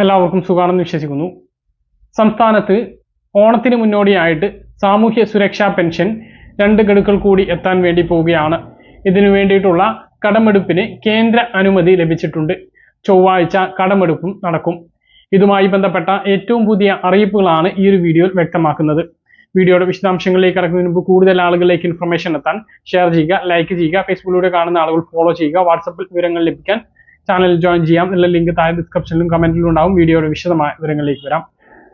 എല്ലാവർക്കും സുഖാണെന്ന് വിശ്വസിക്കുന്നു. സംസ്ഥാനത്ത് ഓണത്തിന് മുന്നോടിയായിട്ട് സാമൂഹ്യ സുരക്ഷാ പെൻഷൻ 2 ഗഡുക്കൾ കൂടി എത്താൻ വേണ്ടി പോവുകയാണ്. ഇതിനു വേണ്ടിയിട്ടുള്ള കടമെടുപ്പിന് കേന്ദ്ര അനുമതി ലഭിച്ചിട്ടുണ്ട്. ചൊവ്വാഴ്ച കടമെടുപ്പും നടക്കും. ഇതുമായി ബന്ധപ്പെട്ട ഏറ്റവും പുതിയ അറിയിപ്പുകളാണ് ഈ ഒരു വീഡിയോയിൽ വ്യക്തമാക്കുന്നത്. വീഡിയോയുടെ വിശദാംശങ്ങളിലേക്ക് കടക്കുന്നതിന് മുമ്പ് കൂടുതൽ ആളുകളിലേക്ക് ഇൻഫർമേഷൻ എത്താൻ ഷെയർ ചെയ്യുക, ലൈക്ക് ചെയ്യുക, ഫേസ്ബുക്കിലൂടെ കാണുന്ന ആളുകൾ ഫോളോ ചെയ്യുക, വാട്സപ്പിൽ വിവരങ്ങൾ ലഭിക്കാൻ ചാനൽ ജോയിൻ ചെയ്യാം. ഉള്ള ലിങ്ക് താഴെ ഡിസ്ക്രിപ്ഷനിലും കമന്റിലും ഉണ്ടാവും. വീഡിയോയുടെ വിശദമായ വിവരങ്ങളിലേക്ക് വരാം.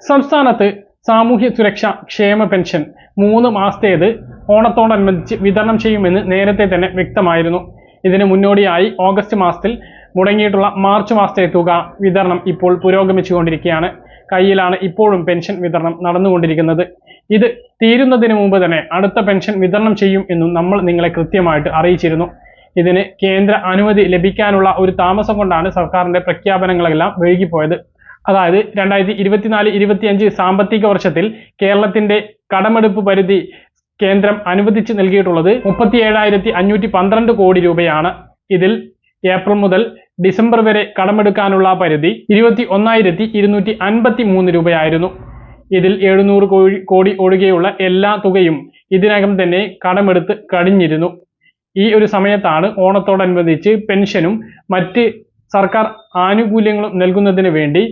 സംസ്ഥാനത്ത് സാമൂഹ്യ സുരക്ഷാ ക്ഷേമ പെൻഷൻ 3 മാസത്തേത് ഓണത്തോടനുബന്ധിച്ച് വിതരണം ചെയ്യുമെന്ന് നേരത്തെ തന്നെ വ്യക്തമായിരുന്നു. ഇതിന് മുന്നോടിയായി ഓഗസ്റ്റ് മാസത്തിൽ മുടങ്ങിയിട്ടുള്ള മാർച്ച് മാസത്തെ തുക വിതരണം ഇപ്പോൾ പുരോഗമിച്ചുകൊണ്ടിരിക്കുകയാണ്. കയ്യിലാണ് ഇപ്പോഴും പെൻഷൻ വിതരണം നടന്നുകൊണ്ടിരിക്കുന്നത്. ഇത് തീരുന്നതിന് മുമ്പ് തന്നെ അടുത്ത പെൻഷൻ വിതരണം ചെയ്യും എന്നും നമ്മൾ നിങ്ങളെ കൃത്യമായിട്ട് അറിയിച്ചിരുന്നു. ഇതിന് കേന്ദ്ര അനുമതി ലഭിക്കാനുള്ള ഒരു താമസം കൊണ്ടാണ് സർക്കാരിന്റെ പ്രഖ്യാപനങ്ങളെല്ലാം വൈകിപ്പോയത്. അതായത് 2024-25 സാമ്പത്തിക വർഷത്തിൽ കേരളത്തിന്റെ കടമെടുപ്പ് പരിധി കേന്ദ്രം അനുവദിച്ച് നൽകിയിട്ടുള്ളത് 37,512 കോടി രൂപയാണ്. ഇതിൽ ഏപ്രിൽ മുതൽ ഡിസംബർ വരെ കടമെടുക്കാനുള്ള പരിധി 21,253 രൂപയായിരുന്നു. ഇതിൽ 700 കോടി ഒഴികെയുള്ള എല്ലാ തുകയും ഇതിനകം തന്നെ കടമെടുത്ത് കഴിഞ്ഞിരുന്നു. ഈ ഒരു സമയത്താണ് ഓണത്തോടനുബന്ധിച്ച് പെൻഷനും മറ്റ് സർക്കാർ ആനുകൂല്യങ്ങളും നൽകുന്നതിന് വേണ്ടി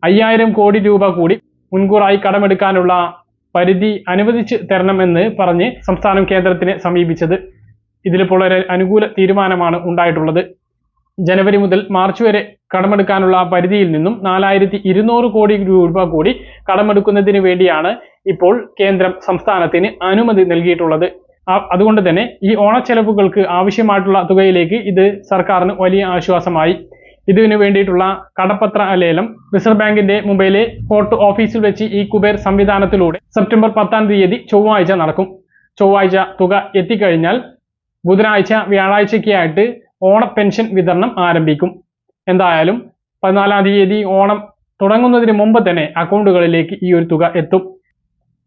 5,000 കോടി രൂപ കൂടി മുൻകൂറായി കടമെടുക്കാനുള്ള പരിധി അനുവദിച്ച് തരണമെന്ന് പറഞ്ഞ് സംസ്ഥാനം കേന്ദ്രത്തിനെ സമീപിച്ചത്. ഇതിലിപ്പോൾ ഒരു അനുകൂല തീരുമാനമാണ് ഉണ്ടായിട്ടുള്ളത്. ജനുവരി മുതൽ മാർച്ച് വരെ കടമെടുക്കാനുള്ള പരിധിയിൽ നിന്നും 4,200 കോടി രൂപ കൂടി കടമെടുക്കുന്നതിന് വേണ്ടിയാണ് ഇപ്പോൾ കേന്ദ്രം സംസ്ഥാനത്തിന് അനുമതി നൽകിയിട്ടുള്ളത്. അതുകൊണ്ട് തന്നെ ഈ ഓണച്ചെലവുകൾക്ക് ആവശ്യമായിട്ടുള്ള തുകയിലേക്ക് ഇത് സർക്കാരിന് വലിയ ആശ്വാസമായി. ഇതിനു വേണ്ടിയിട്ടുള്ള കടപ്പത്ര ലേലം റിസർവ് ബാങ്കിന്റെ മുംബൈയിലെ ഫോർട്ട് ഓഫീസിൽ വെച്ച് ഈ കുബേർ സംവിധാനത്തിലൂടെ സെപ്റ്റംബർ 10-ാം തീയതി ചൊവ്വാഴ്ച നടക്കും. ചൊവ്വാഴ്ച തുക എത്തിക്കഴിഞ്ഞാൽ ബുധനാഴ്ച വ്യാഴാഴ്ചയ്ക്കായിട്ട് ഓണ പെൻഷൻ വിതരണം ആരംഭിക്കും. എന്തായാലും 14-ാം തീയതി ഓണം തുടങ്ങുന്നതിന് മുമ്പ് തന്നെ അക്കൗണ്ടുകളിലേക്ക് ഈ ഒരു തുക എത്തും.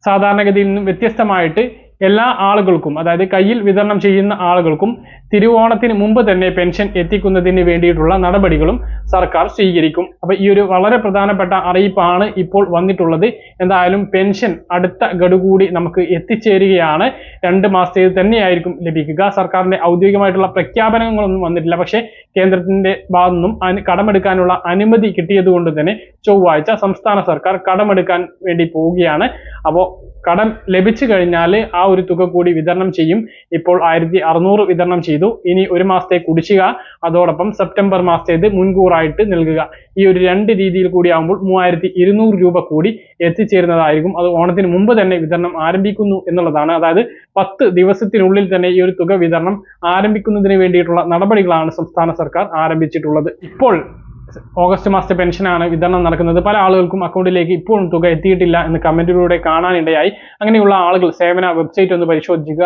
സാധാരണഗതിയിൽ നിന്നും വ്യത്യസ്തമായിട്ട് എല്ലാ ആളുകൾക്കും, അതായത് കയ്യിൽ വിതരണം ചെയ്യുന്ന ആളുകൾക്കും തിരുവോണത്തിന് മുമ്പ് തന്നെ പെൻഷൻ എത്തിക്കുന്നതിന് വേണ്ടിയിട്ടുള്ള നടപടികളും സർക്കാർ സ്വീകരിക്കും. അപ്പൊ ഈ ഒരു വളരെ പ്രധാനപ്പെട്ട അറിയിപ്പാണ് ഇപ്പോൾ വന്നിട്ടുള്ളത്. എന്തായാലും പെൻഷൻ അടുത്ത ഗഡു കൂടി നമുക്ക് എത്തിച്ചേരുകയാണ്. 2 മാസത്തേത് തന്നെയായിരിക്കും ലഭിക്കുക. സർക്കാരിന്റെ ഔദ്യോഗികമായിട്ടുള്ള പ്രഖ്യാപനങ്ങളൊന്നും വന്നിട്ടില്ല. പക്ഷേ കേന്ദ്രത്തിന്റെ ഭാഗത്തു നിന്നും കടമെടുക്കാനുള്ള അനുമതി കിട്ടിയത് കൊണ്ട് തന്നെ ചൊവ്വാഴ്ച സംസ്ഥാന സർക്കാർ കടമെടുക്കാൻ വേണ്ടി പോവുകയാണ്. അപ്പോൾ കടം ലഭിച്ചു കഴിഞ്ഞാൽ ആ ഒരു തുക കൂടി വിതരണം ചെയ്യും. ഇപ്പോൾ 1,600 വിതരണം ചെയ്തു. ഇനി 1 മാസത്തെ കുടിശ്ശിക, അതോടൊപ്പം സെപ്റ്റംബർ മാസത്തേത് മുൻകൂറായിട്ട് നൽകുക. ഈ ഒരു 2 രീതിയിൽ കൂടി ആകുമ്പോൾ 3,200 രൂപ കൂടി എത്തിച്ചേരുന്നതായിരിക്കും. അത് ഓണത്തിന് മുമ്പ് തന്നെ വിതരണം ആരംഭിക്കുന്നു എന്നുള്ളതാണ്. അതായത് 10 ദിവസത്തിനുള്ളിൽ തന്നെ ഈ ഒരു തുക വിതരണം ആരംഭിക്കുന്നതിന് വേണ്ടിയിട്ടുള്ള നടപടികളാണ് സംസ്ഥാന സർക്കാർ ആരംഭിച്ചിട്ടുള്ളത്. ഇപ്പോൾ ഓഗസ്റ്റ് മാസത്തെ പെൻഷനാണ് വിതരണം നടക്കുന്നത്. പല ആളുകൾക്കും അക്കൗണ്ടിലേക്ക് ഇപ്പോഴും തുക എത്തിയിട്ടില്ല എന്ന് കമന്റിലൂടെ കാണാനിടയായി. അങ്ങനെയുള്ള ആളുകൾ സേവന വെബ്സൈറ്റ് ഒന്ന് പരിശോധിക്കുക.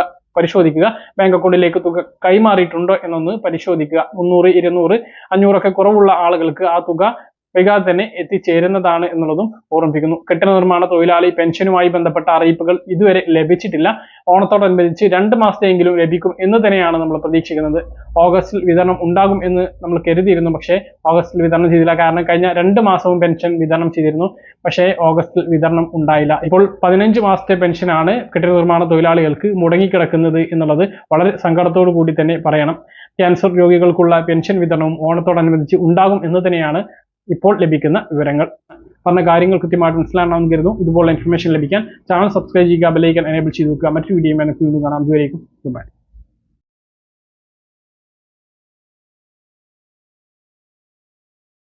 ബാങ്ക് അക്കൗണ്ടിലേക്ക് തുക കൈമാറിയിട്ടുണ്ടോ എന്നൊന്ന് പരിശോധിക്കുക. 300, 200, 500 ഒക്കെ കുറവുള്ള ആളുകൾക്ക് ആ തുക വൈകാതെ തന്നെ എത്തിച്ചേരുന്നതാണ് എന്നുള്ളതും ഓർമ്മിപ്പിക്കുന്നു. കെട്ടിട നിർമ്മാണ തൊഴിലാളി പെൻഷനുമായി ബന്ധപ്പെട്ട അറിയിപ്പുകൾ ഇതുവരെ ലഭിച്ചിട്ടില്ല. ഓണത്തോടനുബന്ധിച്ച് 2 മാസത്തെയെങ്കിലും ലഭിക്കും എന്ന് തന്നെയാണ് നമ്മൾ പ്രതീക്ഷിക്കുന്നത്. ഓഗസ്റ്റിൽ വിതരണം ഉണ്ടാകും എന്ന് നമ്മൾ കരുതിയിരുന്നു. പക്ഷേ ഓഗസ്റ്റിൽ വിതരണം ചെയ്തില്ല. കാരണം കഴിഞ്ഞ 2 മാസവും പെൻഷൻ വിതരണം ചെയ്തിരുന്നു. പക്ഷേ ഓഗസ്റ്റിൽ വിതരണം ഉണ്ടായില്ല. ഇപ്പോൾ 15 മാസത്തെ പെൻഷനാണ് കെട്ടിട നിർമ്മാണ തൊഴിലാളികൾക്ക് മുടങ്ങിക്കിടക്കുന്നത് എന്നുള്ളത് വളരെ സങ്കടത്തോടു കൂടി തന്നെ പറയണം. ക്യാൻസർ രോഗികൾക്കുള്ള പെൻഷൻ വിതരണവും ഓണത്തോടനുബന്ധിച്ച് ഉണ്ടാകും എന്ന് തന്നെയാണ് ഇപ്പോൾ ലഭിക്കുന്ന വിവരങ്ങൾ. പറഞ്ഞ കാര്യങ്ങൾ കൃത്യമായിട്ട് മനസ്സിലാണെന്ന് കരുതുന്നു. ഇതുപോലുള്ള ഇൻഫർമേഷൻ ലഭിക്കാൻ ചാനൽ സബ്സ്ക്രൈബ് ചെയ്യുക, ബെൽ ഐക്കൺ എനേബിൾ ചെയ്ത് വെക്കുക. മറ്റൊരു വീഡിയോ കാണാം. അതുവരേക്കും ഗുഡ് ബൈ.